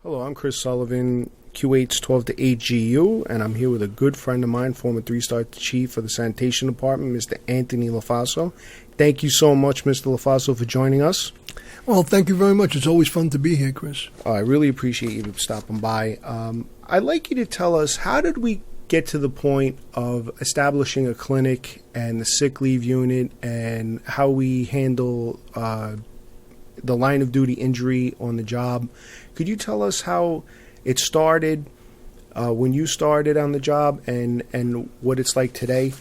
Hello, I'm Chris Sullivan, QH 12 to 8GU, and I'm here with a good friend of mine, former 3-star chief of the Sanitation Department, Mr. Anthony Lofaso. Thank you so much, Mr. Lofaso, for joining us. Well, thank you very much. It's always fun to be here, Chris. I really appreciate you stopping by. I'd like you to tell us, how did we get to the point of establishing a clinic and the sick leave unit and how we handle the line of duty injury on the job? Could you tell us how it started when you started on the job and what it's like today?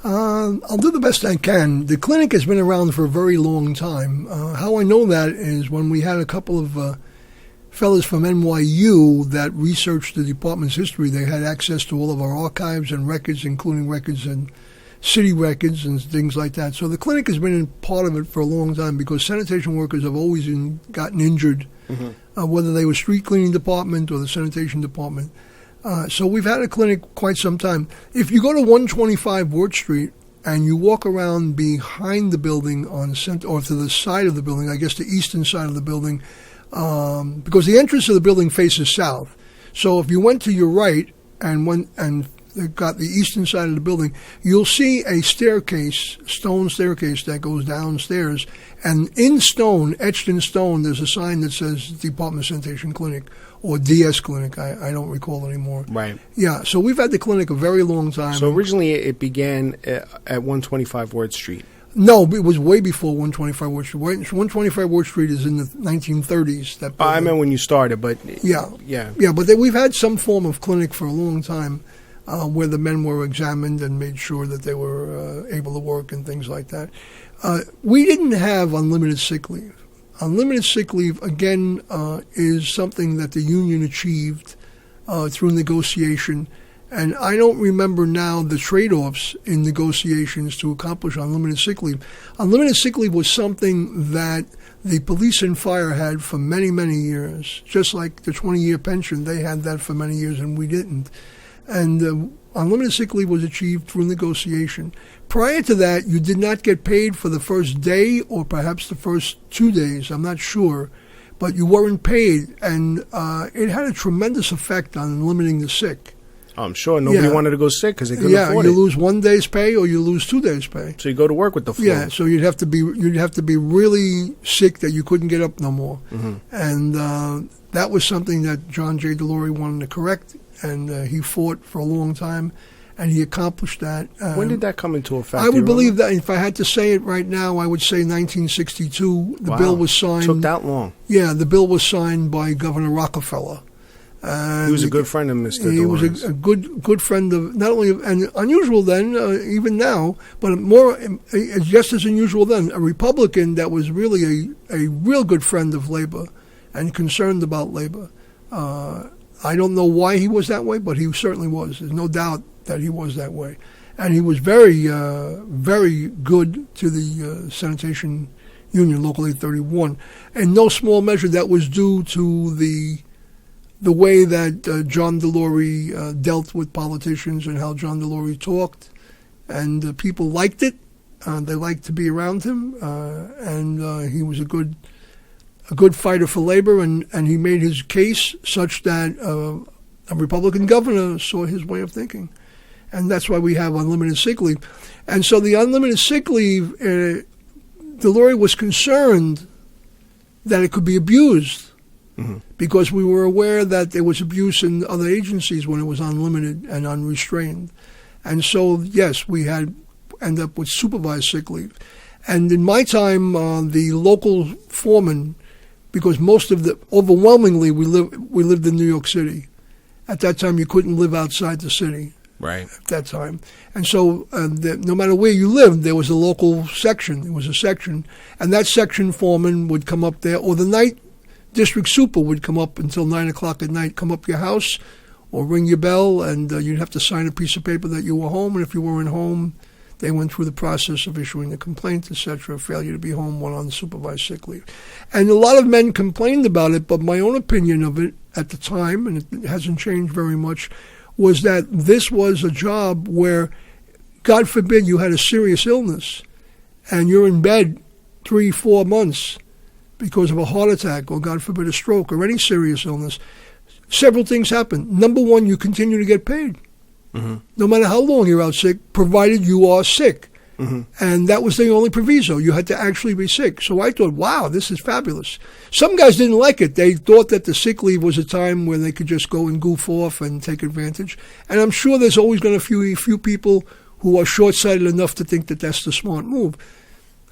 I'll do the best I can. The clinic has been around for a very long time. How I know that is when we had a couple of fellows from N.Y.U. that researched the department's history. They had access to all of our archives and records, including records and city records and things like that. So the clinic has been part of it for a long time because sanitation workers have always gotten injured, whether they were street cleaning department or the sanitation department. So we've had a clinic quite some time. If you go to 125 Ward Street and you walk around behind the building or to the side of the building, I guess the eastern side of the building, because the entrance of the building faces south. So if you went to your right and got the eastern side of the building, you'll see a staircase, stone staircase that goes downstairs. And in stone, etched in stone, there's a sign that says Department of Sanitation Clinic or DS Clinic. I don't recall anymore. Right. Yeah, so we've had the clinic a very long time. So originally it began at 125 Ward Street. No, it was way before 125 Ward Street. 125 Ward Street is in the 1930s. I meant when you started, but... Yeah, but we've had some form of clinic for a long time where the men were examined and made sure that they were able to work and things like that. We didn't have unlimited sick leave. Unlimited sick leave, again, is something that the union achieved through negotiation. And I don't remember now the trade-offs in negotiations to accomplish unlimited sick leave. Unlimited sick leave was something that the police and fire had for many, many years. Just like the 20-year pension, they had that for many years and we didn't. And unlimited sick leave was achieved through negotiation. Prior to that, you did not get paid for the first day or perhaps the first 2 days. I'm not sure. But you weren't paid. And it had a tremendous effect on limiting the sick. I'm sure nobody wanted to go sick because they couldn't afford it. You lose 1 day's pay or you lose 2 days' pay. So you go to work with the flu. Yeah, so you'd have to be really sick that you couldn't get up no more. And that was something that John J. Delory wanted to correct, and he fought for a long time, and he accomplished that. When did that come into effect? I would believe that if I had to say it right now, I would say 1962. The bill was signed. It took that long? Yeah, the bill was signed by Governor Rockefeller. He was a good friend of Mr. Delory. He was a good friend of, not only, and unusual then, even now, but more, just as unusual then, a Republican that was really a real good friend of labor and concerned about labor. I don't know why he was that way, but he certainly was. There's no doubt that he was that way. And he was very, very good to the Sanitation Union, Local 831. In no small measure, that was due to the way that John Delory dealt with politicians and how John Delory talked. And people liked it. They liked to be around him. And he was a good fighter for labor, and he made his case such that a Republican governor saw his way of thinking. And that's why we have unlimited sick leave. And so the unlimited sick leave, Delory was concerned that it could be abused. Because we were aware that there was abuse in other agencies when it was unlimited and unrestrained. And so, yes, we had end up with supervised sick leave. And in my time, the local foreman, because overwhelmingly we lived in New York City. At that time, you couldn't live outside the city. Right. At that time. And so no matter where you lived, there was a local section. There was a section. And that section foreman would come up there, or the night district super would come up until 9 o'clock at night, come up your house or ring your bell, and you'd have to sign a piece of paper that you were home. And if you weren't home, they went through the process of issuing a complaint, etc., failure to be home, went on supervised sick leave. And a lot of men complained about it, but my own opinion of it at the time, and it hasn't changed very much, was that this was a job where, God forbid, you had a serious illness and you're in bed 3-4 months because of a heart attack or, God forbid, a stroke or any serious illness, several things happen. Number one, you continue to get paid. No matter how long you're out sick, provided you are sick. And that was the only proviso. You had to actually be sick. So I thought, wow, this is fabulous. Some guys didn't like it. They thought that the sick leave was a time when they could just go and goof off and take advantage. And I'm sure there's always going to be a few people who are short-sighted enough to think that that's the smart move.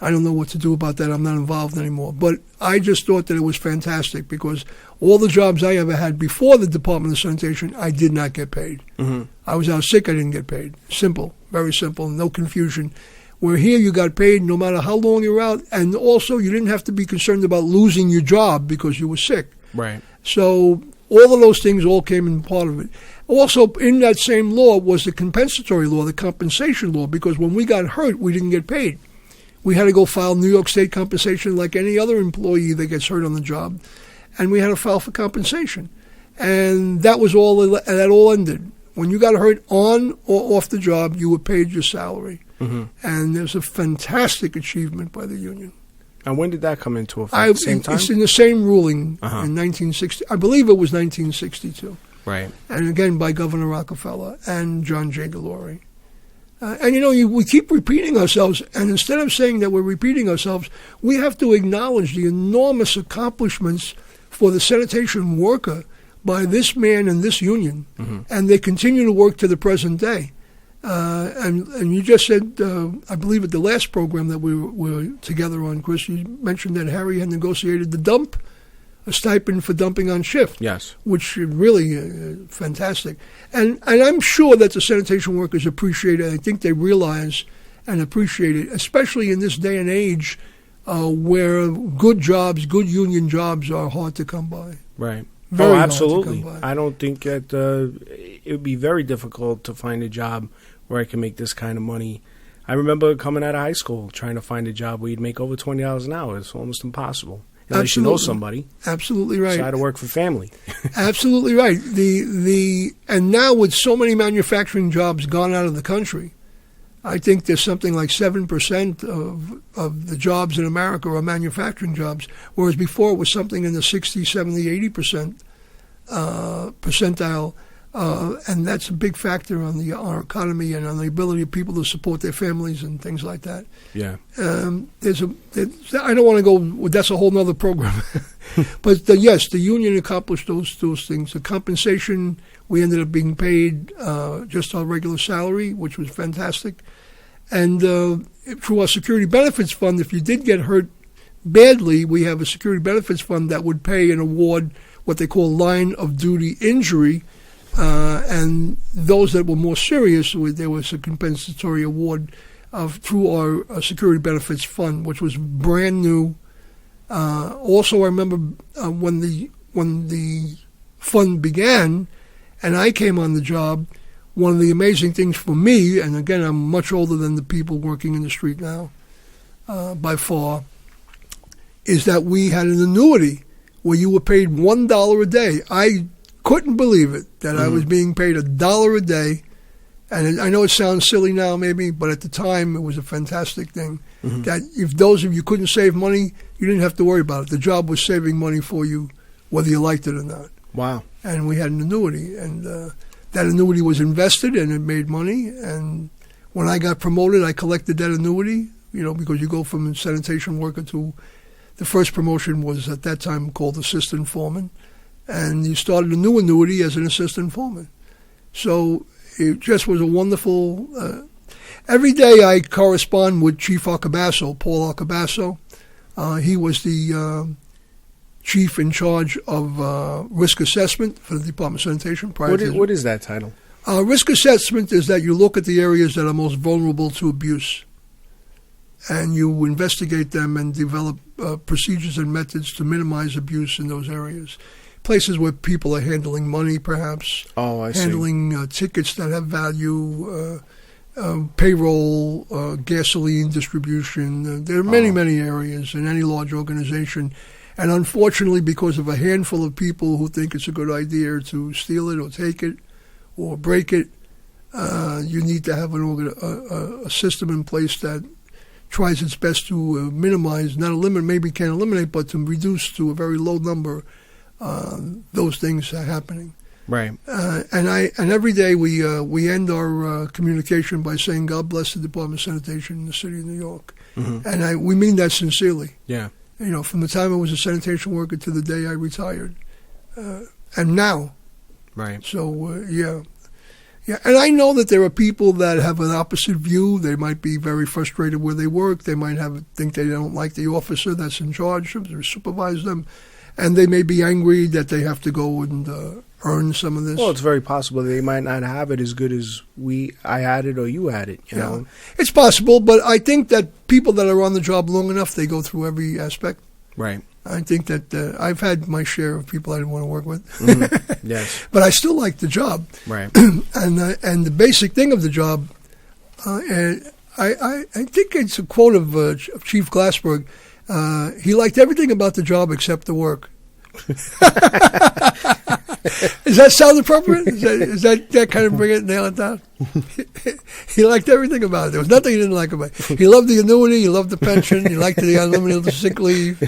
I don't know what to do about that. I'm not involved anymore. But I just thought that it was fantastic because all the jobs I ever had before the Department of Sanitation, I did not get paid. I was out sick, I didn't get paid. Simple, very simple, no confusion. Where here you got paid no matter how long you're out, and also you didn't have to be concerned about losing your job because you were sick. Right. So all of those things all came in part of it. Also, in that same law was the compensatory law, the compensation law, because when we got hurt, we didn't get paid. We had to go file New York State compensation like any other employee that gets hurt on the job, and we had to file for compensation. And that was all. That all ended. When you got hurt on or off the job, you were paid your salary. And there's a fantastic achievement by the union. And when did that come into effect? At the same time? It's in the same ruling in 1960. I believe it was 1962. Right. And again by Governor Rockefeller and John J. Galori. And, we keep repeating ourselves, and instead of saying that we're repeating ourselves, we have to acknowledge the enormous accomplishments for the sanitation worker by this man and this union, and they continue to work to the present day. And you just said, I believe at the last program that we were together on, Chris, you mentioned that Harry had negotiated the dump, a stipend for dumping on shift. Yes. Which is really fantastic. And I'm sure that the sanitation workers appreciate it. I think they realize and appreciate it, especially in this day and age where good jobs, good union jobs are hard to come by. Right. Very absolutely. I don't think that it would be very difficult to find a job where I can make this kind of money. I remember coming out of high school trying to find a job where you'd make over $20 an hour. It's almost impossible. Unless you know somebody. Absolutely right. So I had to work for family. Absolutely right. And now with so many manufacturing jobs gone out of the country, I think there's something like 7% of the jobs in America are manufacturing jobs, whereas before it was something in the 60, 70, 80% percentile. And that's a big factor on our economy and on the ability of people to support their families and things like that. Yeah. I don't want to go. That's a whole other program. But yes, the union accomplished those things. The compensation, we ended up being paid just our regular salary, which was fantastic. And through our security benefits fund, if you did get hurt badly, we have a security benefits fund that would pay and award what they call line of duty injury. And those that were more serious, there was a compensatory award through our security benefits fund, which was brand new. Also, I remember when the fund began, and I came on the job. One of the amazing things for me, and again, I'm much older than the people working in the street now, by far, is that we had an annuity where you were paid $1 a day. I couldn't believe it that I was being paid $1 a day. And I know it sounds silly now maybe, but at the time it was a fantastic thing. That if those of you couldn't save money, you didn't have to worry about it. The job was saving money for you, whether you liked it or not. Wow. And we had an annuity, and that annuity was invested and it made money. And when I got promoted, I collected that annuity, because you go from a sanitation worker to, the first promotion was at that time called assistant foreman. And you started a new annuity as an assistant foreman. So it just was a wonderful... every day I correspond with Chief Arcabasso, Paul Arcabasso. He was the chief in charge of risk assessment for the Department of Sanitation. What is that title? Risk assessment is that you look at the areas that are most vulnerable to abuse. And you investigate them and develop procedures and methods to minimize abuse in those areas. Places where people are handling money, perhaps. Oh, I see. Handling tickets that have value, payroll, gasoline distribution. There are many areas in any large organization. And unfortunately, because of a handful of people who think it's a good idea to steal it or take it or break it, you need to have a system in place that tries its best to minimize, not eliminate, maybe can't eliminate, but to reduce to a very low number those things are happening. Right. And every day we end our communication by saying, God bless the Department of Sanitation in the city of New York. Mm-hmm. And we mean that sincerely. Yeah. From the time I was a sanitation worker to the day I retired. And now. Right. So, yeah. And I know that there are people that have an opposite view. They might be very frustrated where they work. They might think they don't like the officer that's in charge or supervise them. And they may be angry that they have to go and earn some of this. Well, it's very possible they might not have it as good as I had it or you had it. You know, it's possible, but I think that people that are on the job long enough, they go through every aspect. Right. I think that I've had my share of people I didn't want to work with. Mm-hmm. Yes. But I still like the job. Right. And the basic thing of the job, and I think it's a quote of Chief Glassberg. He liked everything about the job except the work. Does that sound appropriate? Is that kind of bring it, nail it down? He liked everything about it. There was nothing he didn't like about it. He loved the annuity. He loved the pension. He liked the unlimited sick leave.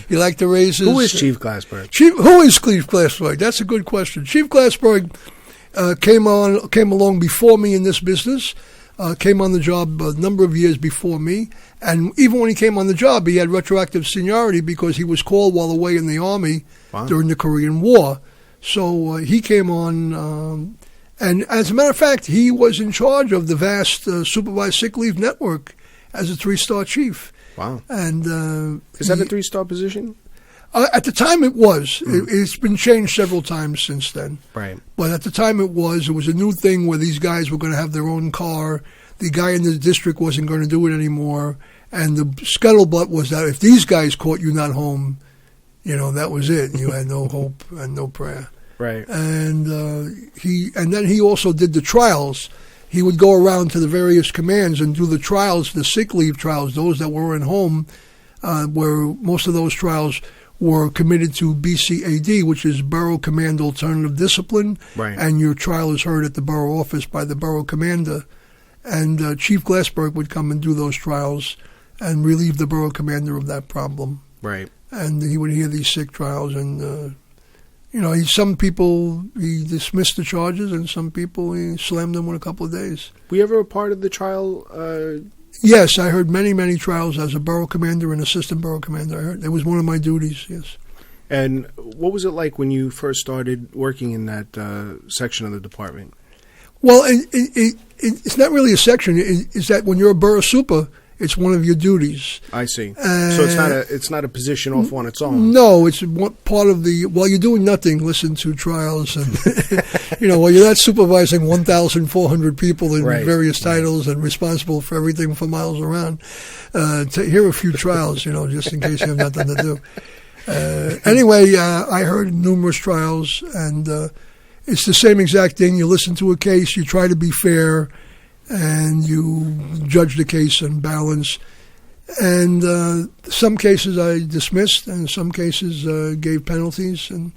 He liked the raises. Who is Chief Glassberg? Who is Chief Glassberg? That's a good question. Chief Glassberg came along before me in this business. Came on the job a number of years before me. And even when he came on the job, he had retroactive seniority because he was called while away in the Army during the Korean War. So he came on, and as a matter of fact, he was in charge of the vast supervised sick leave network as a 3-star chief. Wow. And is that a 3-star position? At the time it was. It's been changed several times since then. Right. But at the time it was a new thing where these guys were going to have their own car. The guy in the district wasn't going to do it anymore. And the scuttlebutt was that if these guys caught you not home, that was it. You had no hope and no prayer. Right. And then he also did the trials. He would go around to the various commands and do the trials, the sick leave trials, those that were at home, where most of those trials were committed to BCAD, which is Borough Command Alternative Discipline. Right. And your trial is heard at the borough office by the borough commander. And Chief Glassberg would come and do those trials and relieve the borough commander of that problem. Right. And he would hear these sick trials, and some people he dismissed the charges, and some people he slammed them in a couple of days. Were you ever a part of the trial? Yes, I heard many trials as a borough commander and assistant borough commander. I heard it was one of my duties. Yes. And what was it like when you first started working in that section of the department? Well, it's not really a section. It's that when you're a borough super, it's one of your duties. I see. So it's not a position off on its own. No, it's part of the. While you're doing nothing, listen to trials, and while you're not supervising 1,400 people in various titles and responsible for everything for miles around, to hear a few trials, just in case you have nothing to do. Anyway, I heard numerous trials, and it's the same exact thing. You listen to a case, you try to be fair, and you judge the case and balance. And some cases I dismissed, and some cases gave penalties, and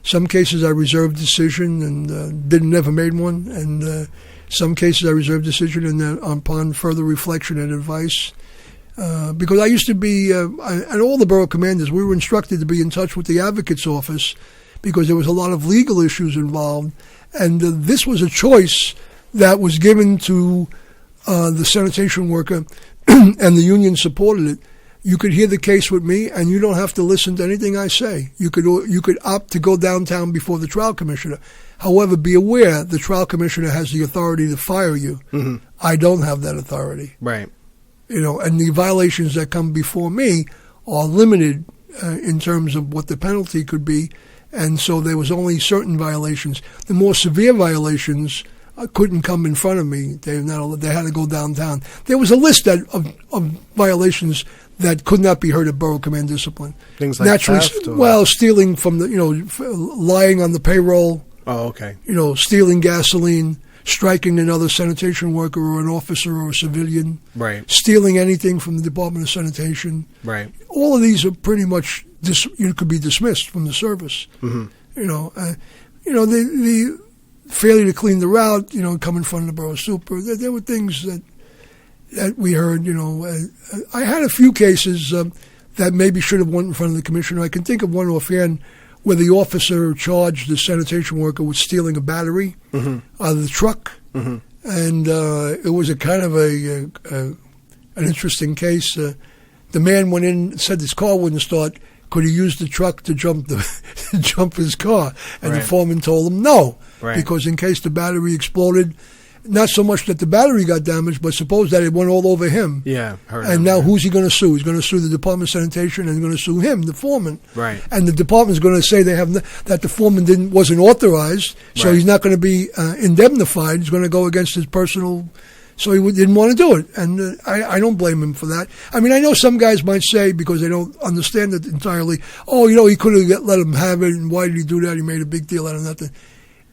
some cases I reserved decision and never made one, and some cases I reserved decision and then upon further reflection and advice. Because I used to be, and all the borough commanders, we were instructed to be in touch with the advocate's office because there was a lot of legal issues involved, and this was a choice that was given to the sanitation worker, and the union supported it. You could hear the case with me, and you don't have to listen to anything I say. You could opt to go downtown before the trial commissioner. However, be aware the trial commissioner has the authority to fire you. Mm-hmm. I don't have that authority. Right. And the violations that come before me are limited in terms of what the penalty could be, and so there was only certain violations. The more severe violations couldn't come in front of me. They had to go downtown. There was a list of violations that could not be heard at borough command discipline. Things like theft? Well, stealing from lying on the payroll. Oh, okay. Stealing gasoline, striking another sanitation worker or an officer or a civilian. Right. Stealing anything from the Department of Sanitation. Right. All of these are pretty much could be dismissed from the service. Mm-hmm. The failure to clean the route, come in front of the borough super. There were things that, that we heard. I had a few cases that maybe should have went in front of the commissioner. I can think of one offhand where the officer charged the sanitation worker with stealing a battery out of the truck, and it was a kind of an interesting case. The man went in and said his car wouldn't start. Could he use the truck to jump his car? And the foreman told him no, because in case the battery exploded, not so much that the battery got damaged, but suppose that it went all over him. Yeah, and now who's he going to sue? He's going to sue the Department of Sanitation, and he's going to sue him, the foreman. Right. And the department's going to say that the foreman wasn't authorized, so he's not going to be indemnified. He's going to go against his personal. So he didn't want to do it, and I don't blame him for that. I mean, I know some guys might say, because they don't understand it entirely, he could have let him have it, and why did he do that? He made a big deal out of nothing.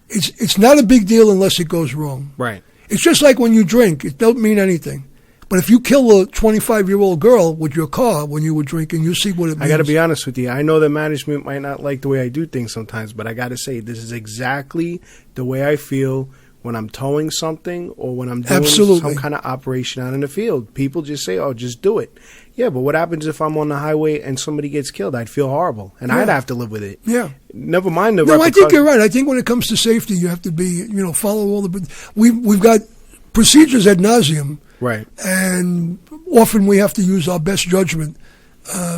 It's not a big deal unless it goes wrong. Right. It's just like when you drink. It don't mean anything. But if you kill a 25-year-old girl with your car when you were drinking, you see what it means. I got to be honest with you. I know that management might not like the way I do things sometimes, but I got to say, this is exactly the way I feel when I'm towing something or when I'm doing some kind of operation out in the field. People just say, just do it. Yeah, but what happens if I'm on the highway and somebody gets killed? I'd feel horrible, and I'd have to live with it. Yeah. Never mind the No, I think you're right. I think when it comes to safety, you have to be, follow all the... We've got procedures ad nauseum. Right. And often we have to use our best judgment,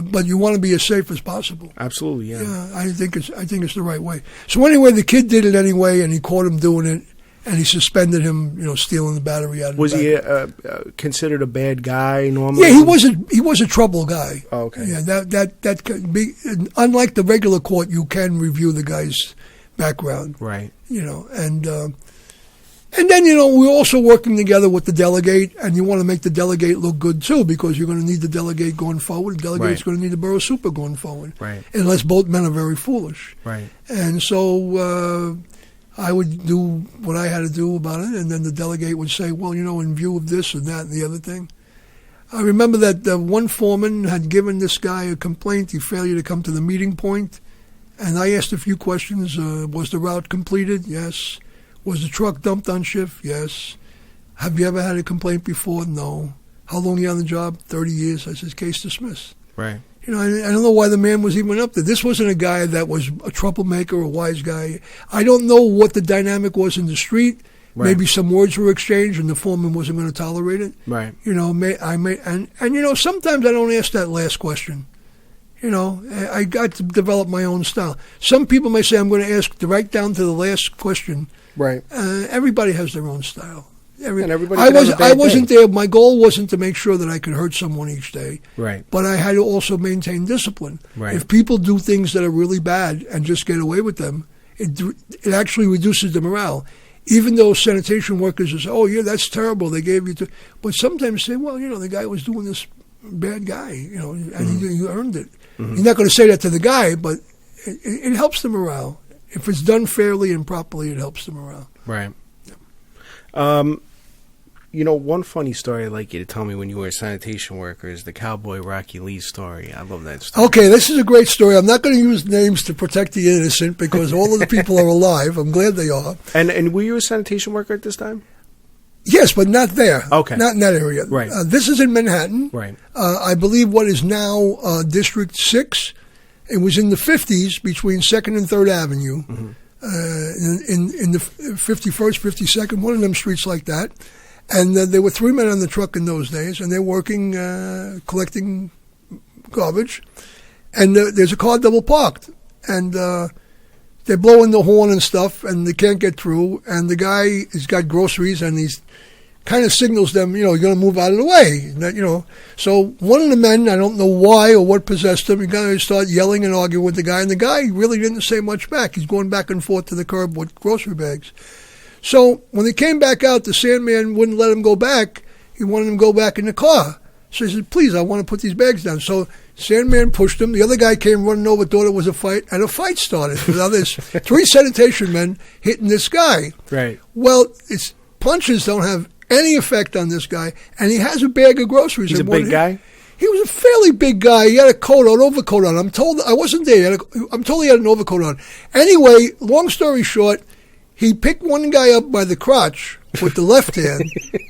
but you want to be as safe as possible. Absolutely, yeah. Yeah, I think it's the right way. So anyway, the kid did it anyway, and he caught him doing it. And he suspended him, stealing the battery out of Was he considered a bad guy normally? Yeah, he was a trouble guy. Oh, okay. Yeah, that could be, unlike the regular court, you can review the guy's background. Right. And then we're also working together with the delegate, and you want to make the delegate look good too, because you're going to need the delegate going forward. The delegate's going to need the borough super going forward. Right. Unless both men are very foolish. Right. And so. I would do what I had to do about it, and then the delegate would say, well, in view of this and that and the other thing. I remember that one foreman had given this guy a complaint, he failure to come to the meeting point, and I asked a few questions. Was the route completed? Yes. Was the truck dumped on shift? Yes. Have you ever had a complaint before? No. How long are you on the job? 30 years. I said, case dismissed. Right. I don't know why the man was even up there. This wasn't a guy that was a troublemaker or a wise guy. I don't know what the dynamic was in the street. Right. Maybe some words were exchanged and the foreman wasn't going to tolerate it. Right. Sometimes I don't ask that last question. I got to develop my own style. Some people may say I'm going to ask right down to the last question. Right. Everybody has their own style. I wasn't there. My goal wasn't to make sure that I could hurt someone each day. Right. But I had to also maintain discipline. Right. If people do things that are really bad and just get away with them, it actually reduces the morale. Even though sanitation workers say, "Oh, yeah, that's terrible. They gave you to," but sometimes say, "Well, the guy was doing this bad guy, and he earned it." Mm-hmm. You're not going to say that to the guy, but it helps the morale. If it's done fairly and properly, it helps the morale. Right. Yeah. One funny story I'd like you to tell me when you were a sanitation worker is the Cowboy Rocky Lee story. I love that story. Okay, this is a great story. I'm not going to use names to protect the innocent because all of the people are alive. I'm glad they are. And were you a sanitation worker at this time? Yes, but not there. Okay. Not in that area. Right. This is in Manhattan. Right. I believe what is now District 6. It was in the 50s between 2nd and 3rd Avenue. Mm-hmm. In the 51st, 52nd, one of them streets like that. And there were 3 men on the truck in those days, and they're working, collecting garbage. And there's a car double parked. And they're blowing the horn and stuff, and they can't get through. And the guy has got groceries, and he's kind of signals them, you're going to move out of the way. So one of the men, I don't know why or what possessed him, he kind of started yelling and arguing with the guy. And the guy really didn't say much back. He's going back and forth to the curb with grocery bags. So when they came back out, the Sandman wouldn't let him go back. He wanted him to go back in the car. So he said, please, I want to put these bags down. So Sandman pushed him. The other guy came running over, thought it was a fight, and a fight started. Now there's 3 sanitation men hitting this guy. Right. Well, punches don't have any effect on this guy, and he has a bag of groceries. He's a big guy? He was a fairly big guy. He had a coat on, overcoat on. I wasn't there. I'm told he had an overcoat on. Anyway, long story short, he picked one guy up by the crotch with the left hand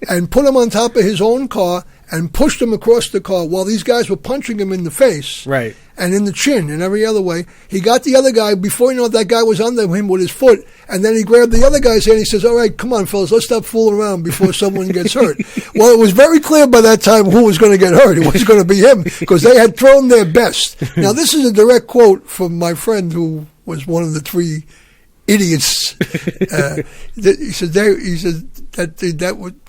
and put him on top of his own car and pushed him across the car while these guys were punching him in the face. Right. And in the chin and every other way. He got the other guy, before you know it, that guy was under him with his foot, and then he grabbed the other guy's hand. He says, all right, come on, fellas, let's stop fooling around before someone gets hurt. Well, it was very clear by that time who was going to get hurt. It was going to be him, because they had thrown their best. Now, this is a direct quote from my friend who was one of the three idiots. He said that would,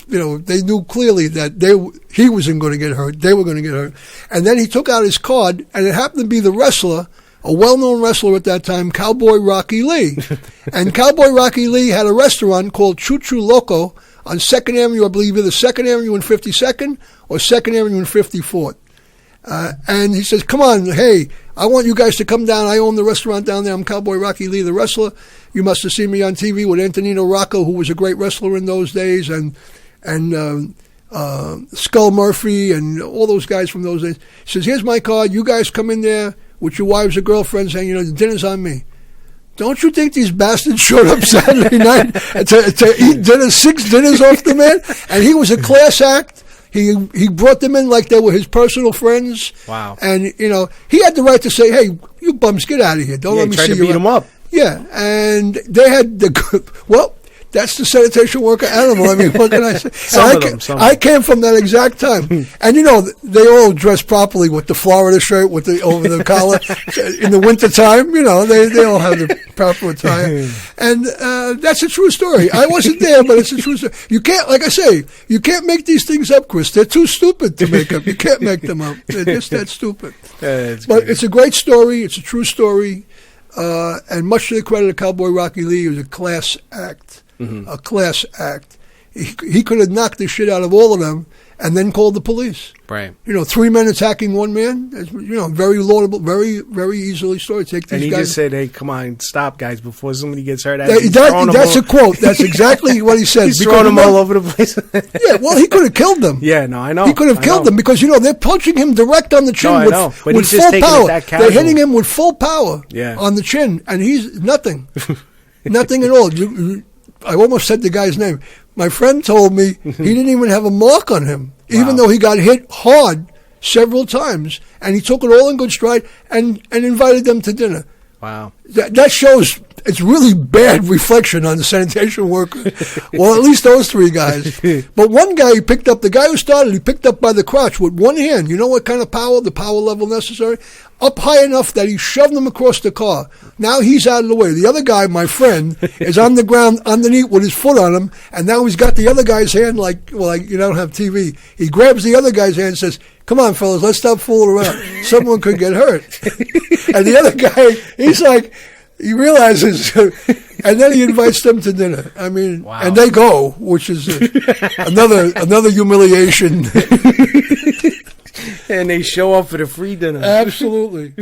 they knew clearly that he wasn't going to get hurt. They were going to get hurt. And then he took out his card, and it happened to be the wrestler, a well-known wrestler at that time, Cowboy Rocky Lee. And Cowboy Rocky Lee had a restaurant called Choo Choo Loco on 2nd Avenue, I believe either 2nd Avenue and 52nd or 2nd Avenue and 54th. And he says, come on, hey, I want you guys to come down. I own the restaurant down there. I'm Cowboy Rocky Lee, the wrestler. You must have seen me on TV with Antonino Rocco, who was a great wrestler in those days, and Skull Murphy and all those guys from those days. He says, here's my card. You guys come in there with your wives or girlfriends saying, the dinner's on me. Don't you think these bastards showed up Saturday night to eat dinner, 6 dinners off the man? And he was a class act. He brought them in like they were his personal friends. Wow. And, he had the right to say, hey, you bums, get out of here. Don't let me see you. Tried to beat him up. Yeah. And they had that's the sanitation worker animal. I mean, what can I say? I came from that exact time. And, they all dress properly with the Florida shirt over the collar. In the wintertime, they all have the proper attire. And that's a true story. I wasn't there, but it's a true story. You can't, like I say, you can't make these things up, Chris. They're too stupid to make up. You can't make them up. They're just that stupid. But great. It's a great story. It's a true story. And much to the credit of Cowboy Rocky Lee, it was a class act. Mm-hmm. A class act. He could have knocked the shit out of all of them and then called the police. Right. 3 men attacking one man, very laudable, very, very easily stored. Take these and he guys. Just said, hey, come on, stop, guys, before somebody gets hurt. That's a quote. That's exactly what he said. He's throwing them all over the place. Yeah, well, he could have killed them. Yeah, no, I know. He could have killed them because, they're punching him direct on the chin with full power. They're hitting him with full power on the chin, and he's nothing. Nothing at all. I almost said the guy's name. My friend told me he didn't even have a mark on him, even though he got hit hard several times, and he took it all in good stride and invited them to dinner. Wow. That shows it's really bad reflection on the sanitation worker. Well, at least those 3 guys. But one guy he picked up, the guy who started, he picked up by the crotch with one hand. You know what kind of power, the power level necessary? Up high enough that he shoved him across the car. Now he's out of the way. The other guy, my friend, is on the ground underneath with his foot on him, and now he's got the other guy's hand like you don't have TV. He grabs the other guy's hand and says, come on, fellas, let's stop fooling around. Someone could get hurt. And the other guy, he's like, he realizes, and then he invites them to dinner. I mean, and they go, which is another humiliation. And they show up for the free dinner. Absolutely.